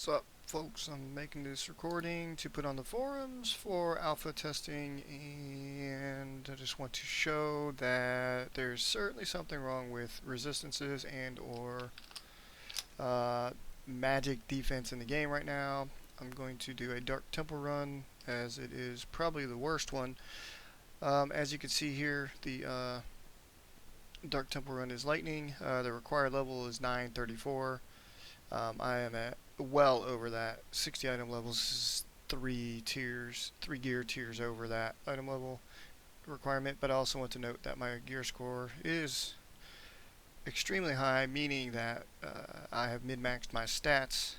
What's up, folks? I'm making this recording to put on the forums for alpha testing, and I just want to show that there's certainly something wrong with resistances and or magic defense in the game right now. I'm going to do a Dark Temple run, as it is probably the worst one. As you can see here, the Dark Temple run is lightning. The required level is 934. I am at well over that. 60 item levels is 3 gear tiers over that item level requirement, but I also want to note that my gear score is extremely high, meaning that I have min-maxed my stats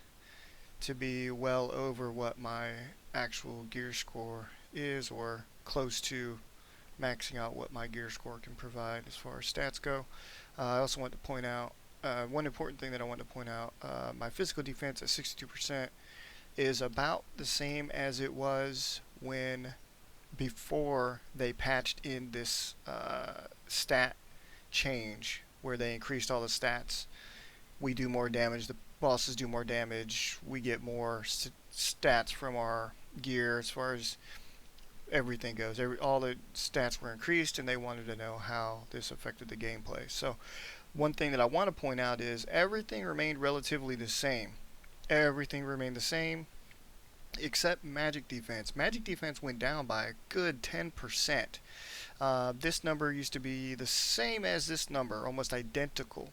to be well over what my actual gear score is, or close to maxing out what my gear score can provide as far as stats go. I also want to point out one important thing that I want to point out, my physical defense at 62% is about the same as it was when before they patched in this stat change where they increased all the stats. We do more damage, the bosses do more damage, we get more stats from our gear as far as everything goes. All the stats were increased, and they wanted to know how this affected the gameplay. So one thing that I want to point out is everything remained relatively the same. Everything remained the same except magic defense. Magic defense went down by a good 10%. This number used to be the same as this number, almost identical.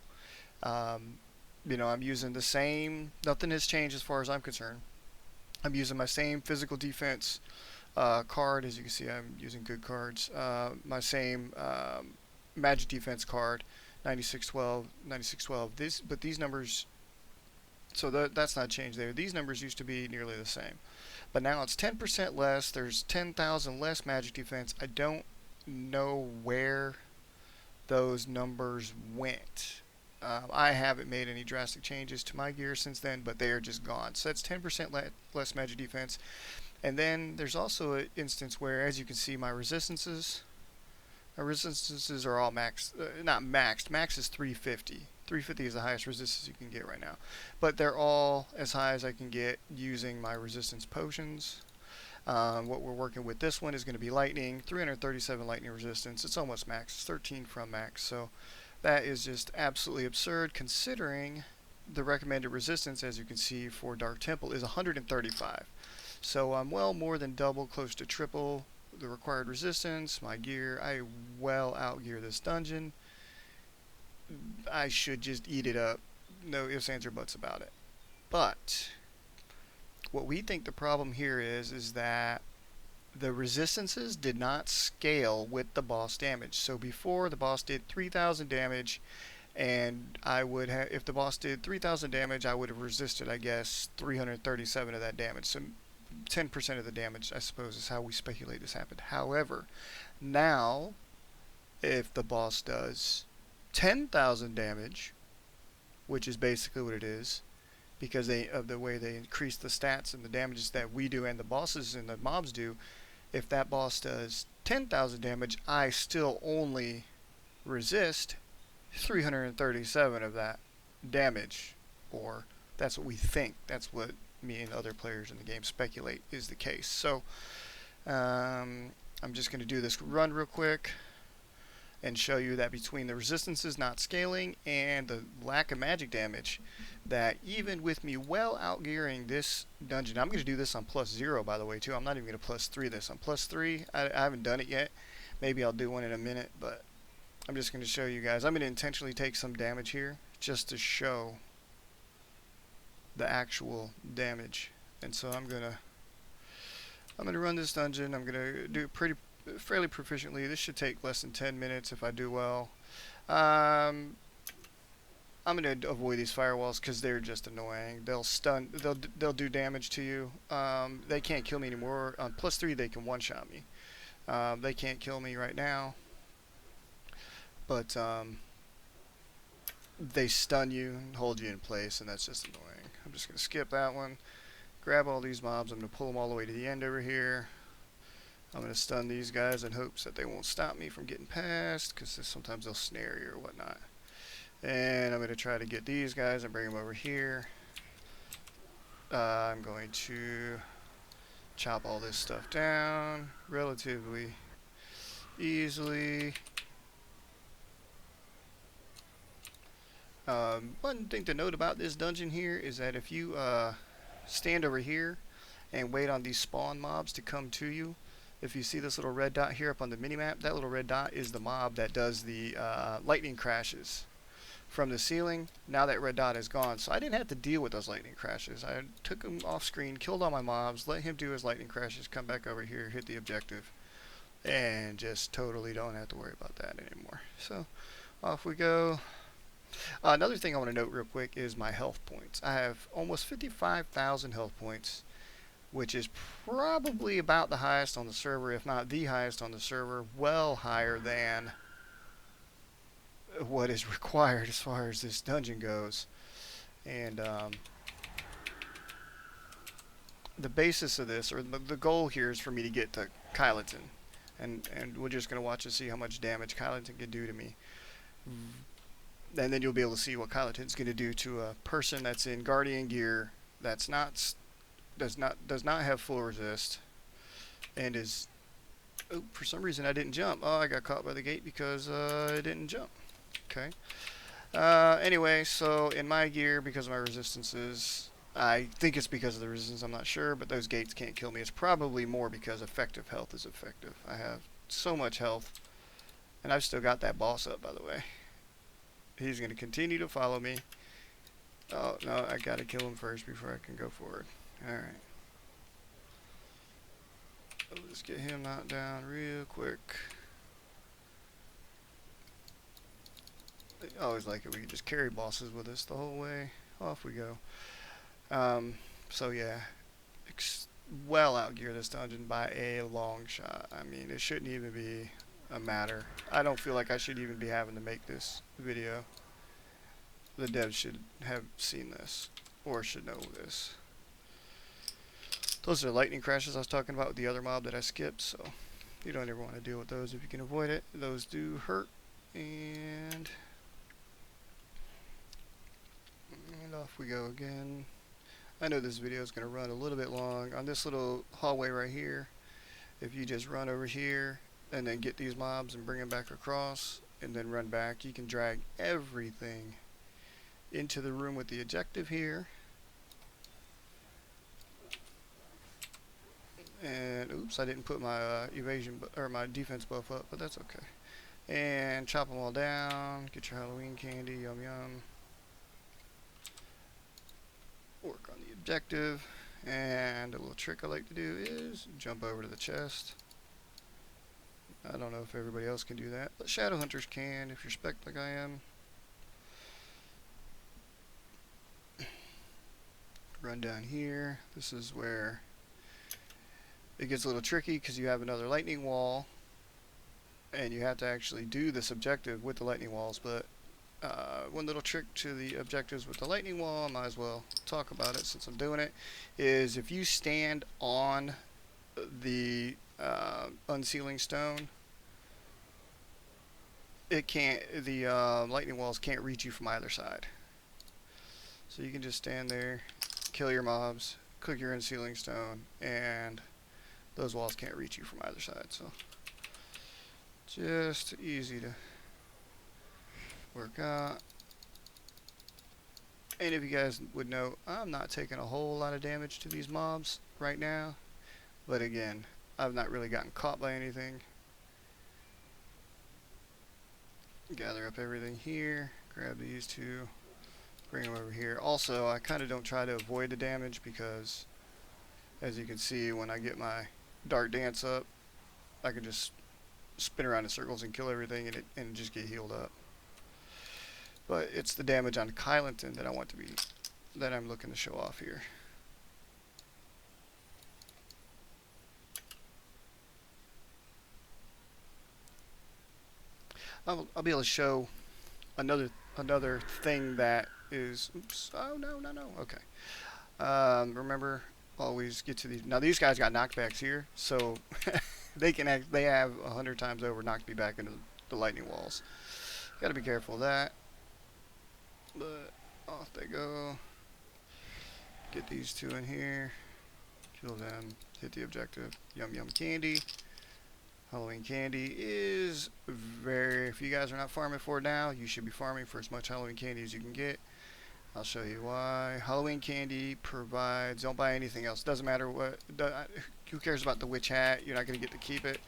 I'm using the same, nothing has changed as far as I'm concerned. I'm using my same physical defense card. As you can see, I'm using good cards. My same magic defense card, 9612, 9612. But these numbers, so that's not changed there. These numbers used to be nearly the same, but now it's 10% less. There's 10,000 less magic defense. I don't know where those numbers went. I haven't made any drastic changes to my gear since then, but they are just gone. So that's 10% less magic defense. And then there's also an instance where, as you can see, my resistances are all maxed. Not maxed. Max is 350. 350 is the highest resistance you can get right now. But they're all as high as I can get using my resistance potions. What we're working with this one is going to be lightning. 337 lightning resistance. It's almost max. It's 13 from max. So that is just absolutely absurd, considering the recommended resistance, as you can see, for Dark Temple is 135. So I'm well more than double, close to triple the required resistance. My gear, I well outgear this dungeon. I should just eat it up. No ifs, ands, or buts about it. But what we think the problem here is that the resistances did not scale with the boss damage. So before, the boss did 3,000 damage, and I would have, if the boss did 3,000 damage, I would have resisted, I guess, 337 of that damage. So 10% of the damage, I suppose, is how we speculate this happened. However, now, if the boss does 10,000 damage, which is basically what it is, because of the way they increase the stats and the damages that we do and the bosses and the mobs do, if that boss does 10,000 damage, I still only resist 337 of that damage. Or that's what we think. That's what me and other players in the game speculate is the case. So I'm just going to do this run real quick and show you that between the resistances not scaling and the lack of magic damage, that even with me well outgearing this dungeon, I'm going to do this on +0, by the way, too. I'm not even going to +3 this. On +3, I haven't done it yet. Maybe I'll do one in a minute, but I'm just going to show you guys. I'm going to intentionally take some damage here just to show the actual damage. And so I'm going to run this dungeon. I'm going to do it fairly proficiently. This should take less than 10 minutes if I do well. I'm going to avoid these firewalls because they're just annoying. They'll stun. They'll do damage to you. They can't kill me anymore. On +3, they can one-shot me. They can't kill me right now, but they stun you and hold you in place, and that's just annoying. I'm just going to skip that one. Grab all these mobs. I'm going to pull them all the way to the end over here. I'm going to stun these guys in hopes that they won't stop me from getting past, because sometimes they'll snare you or whatnot. And I'm going to try to get these guys and bring them over here. I'm going to chop all this stuff down relatively easily. One thing to note about this dungeon here is that if you stand over here and wait on these spawn mobs to come to you, if you see this little red dot here up on the minimap, that little red dot is the mob that does the lightning crashes from the ceiling. Now that red dot is gone, so I didn't have to deal with those lightning crashes. I took him off screen, killed all my mobs, let him do his lightning crashes, come back over here, hit the objective, and just totally don't have to worry about that anymore. So off we go. Another thing I want to note real quick is my health points. I have almost 55,000 health points, which is probably about the highest on the server, if not the highest on the server, well higher than what is required as far as this dungeon goes. And the basis of this, or the goal here, is for me to get to Kyloton. And we're just going to watch and see how much damage Kyloton can do to me. And then you'll be able to see what Kyloton's going to do to a person that's in Guardian gear, that's does not have full resist, and is... Oh, for some reason I didn't jump. Oh, I got caught by the gate because I didn't jump. Okay. Anyway, so in my gear, because of my resistances, I think it's because of the resistance, I'm not sure, but those gates can't kill me. It's probably more because effective health is effective. I have so much health, and I've still got that boss up, by the way. He's going to continue to follow me. Oh, no, I got to kill him first before I can go forward. Alright. Let's get him knocked down real quick. I always like it. We can just carry bosses with us the whole way. Off we go. So yeah, well outgear this dungeon by a long shot. I mean, it shouldn't even be a matter. I don't feel like I should even be having to make this video. The devs should have seen this, or should know this. Those are lightning crashes I was talking about with the other mob that I skipped, so you don't ever want to deal with those if you can avoid it. Those do hurt, and off we go again. I know this video is going to run a little bit long. On this little hallway right here, if you just run over here and then get these mobs and bring them back across and then run back, you can drag everything into the room with the objective here. And oops, I didn't put my evasion or my defense buff up, but that's okay. And chop them all down. Get your Halloween candy, yum yum. Work on the objective. And a little trick I like to do is jump over to the chest. I don't know if everybody else can do that, but shadow hunters can if you're spec like I am. Run down here. This is where it gets a little tricky because you have another lightning wall and you have to actually do this objective with the lightning walls, but one little trick to the objectives with the lightning wall, I might as well talk about it since I'm doing it, is if you stand on the unsealing stone, it can't, the lightning walls can't reach you from either side. So you can just stand there, kill your mobs, click your unsealing stone, and those walls can't reach you from either side. So just easy to work out. And if you guys would know, I'm not taking a whole lot of damage to these mobs right now, but again, I've not really gotten caught by anything. Gather up everything here, grab these two, bring them over here. Also, I kind of don't try to avoid the damage because, as you can see, when I get my Dark Dance up, I can just spin around in circles and kill everything and just get healed up. But it's the damage on Kyloton that I want to be, that I'm looking to show off here. I'll be able to show another thing that is, oops, oh no, okay. Remember, always get to these. Now these guys got knockbacks here, so they have 100 times over knocked me back into the lightning walls. Got to be careful of that. But off they go. Get these two in here. Kill them. Hit the objective. Yum yum candy. Halloween candy is very... If you guys are not farming for it now, you should be farming for as much Halloween candy as you can get. I'll show you why. Halloween candy provides... Don't buy anything else. Doesn't matter what... Who cares about the witch hat? You're not going to get to keep it.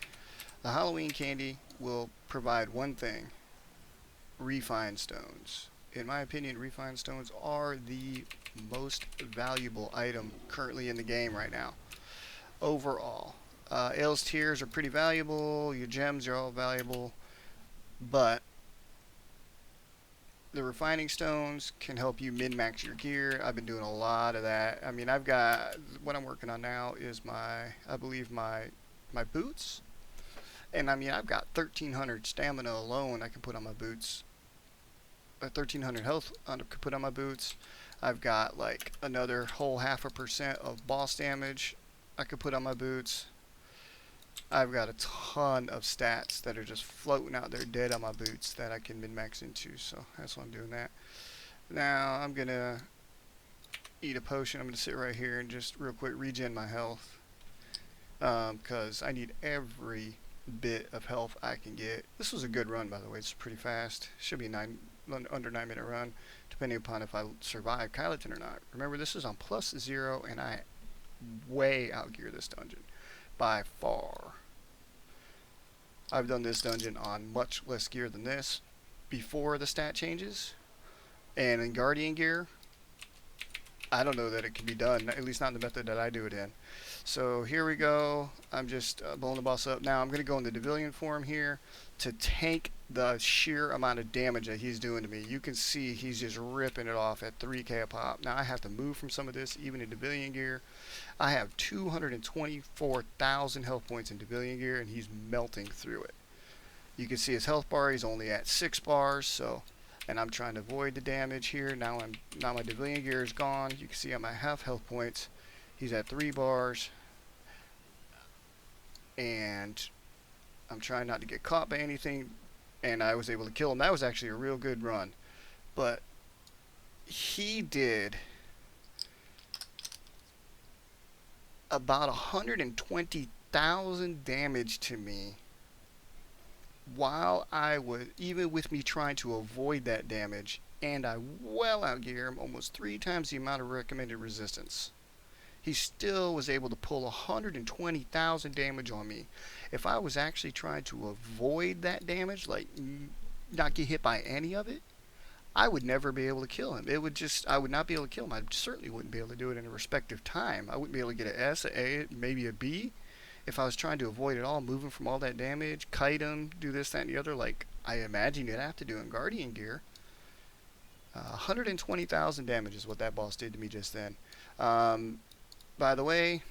The Halloween candy will provide one thing. Refined stones. In my opinion, refined stones are the most valuable item currently in the game right now. Overall. Ales tiers are pretty valuable. Your gems are all valuable. But the refining stones can help you min-max your gear. I've been doing a lot of that. I mean, I've got... What I'm working on now is my... I believe my boots. And I mean, I've got 1,300 stamina alone I can put on my boots. 1,300 health I could put on my boots. I've got like another whole 0.5% of boss damage I could put on my boots. I've got a ton of stats that are just floating out there dead on my boots that I can min-max into, so that's why I'm doing that. Now I'm gonna eat a potion. I'm gonna sit right here and just real quick regen my health, because I need every bit of health I can get. This was a good run, by the way. It's pretty fast. Should be under 9 minute run, depending upon if I survive Kyloton or not. Remember, this is on +0, and I way outgear this dungeon by far. I've done this dungeon on much less gear than this before the stat changes, and in Guardian gear, I don't know that it can be done, at least not in the method that I do it in. So here we go. I'm just blowing the boss up. Now I'm going to go in the Devilian form here to tank the sheer amount of damage that he's doing to me. You can see he's just ripping it off at 3k a pop. Now I have to move from some of this, even in Devilian gear. I have 224,000 health points in Devilian gear, and he's melting through it. You can see his health bar, he's only at 6 bars, so... And I'm trying to avoid the damage here. Now my Devilian gear is gone. You can see on my half health points, he's at 3 bars. And I'm trying not to get caught by anything, and I was able to kill him. That was actually a real good run. But he did about 120,000 damage to me, while I was, even with me trying to avoid that damage, and I well outgear him almost 3 times the amount of recommended resistance. He still was able to pull 120,000 damage on me. If I was actually trying to avoid that damage, like not get hit by any of it, I would never be able to kill him. It would just, I would not be able to kill him. I certainly wouldn't be able to do it in a respective time. I wouldn't be able to get an S, an A, maybe a B. If I was trying to avoid it all, moving from all that damage, kite him, do this, that, and the other, like I imagine you'd have to do in Guardian gear. 120,000 damage is what that boss did to me just then. By the way,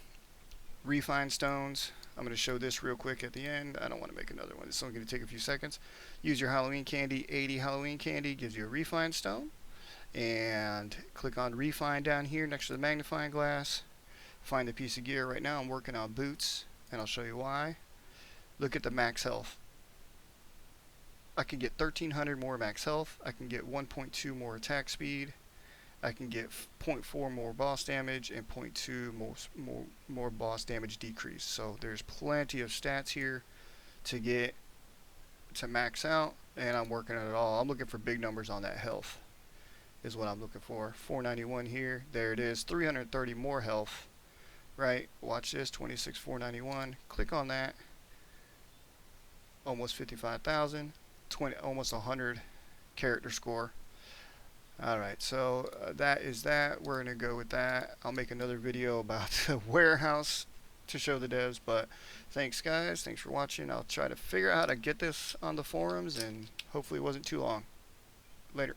refined stones. I'm going to show this real quick at the end. I don't want to make another one. It's only going to take a few seconds. Use your Halloween candy. 80 Halloween candy gives you a refined stone. And click on refine down here next to the magnifying glass. Find the piece of gear. Right now I'm working on boots, and I'll show you why. Look at the max health. I can get 1,300 more max health. I can get 1.2 more attack speed. I can get 0.4 more boss damage and 0.2 more boss damage decrease. So there's plenty of stats here to get to max out, and I'm working on it all. I'm looking for big numbers on that health is what I'm looking for. 491 here. There it is. 330 more health. Right? Watch this. 26,491. Click on that. Almost 55,000. Almost 100 character score. Alright, so that is that. We're going to go with that. I'll make another video about the warehouse to show the devs, but thanks guys. Thanks for watching. I'll try to figure out how to get this on the forums, and hopefully it wasn't too long. Later.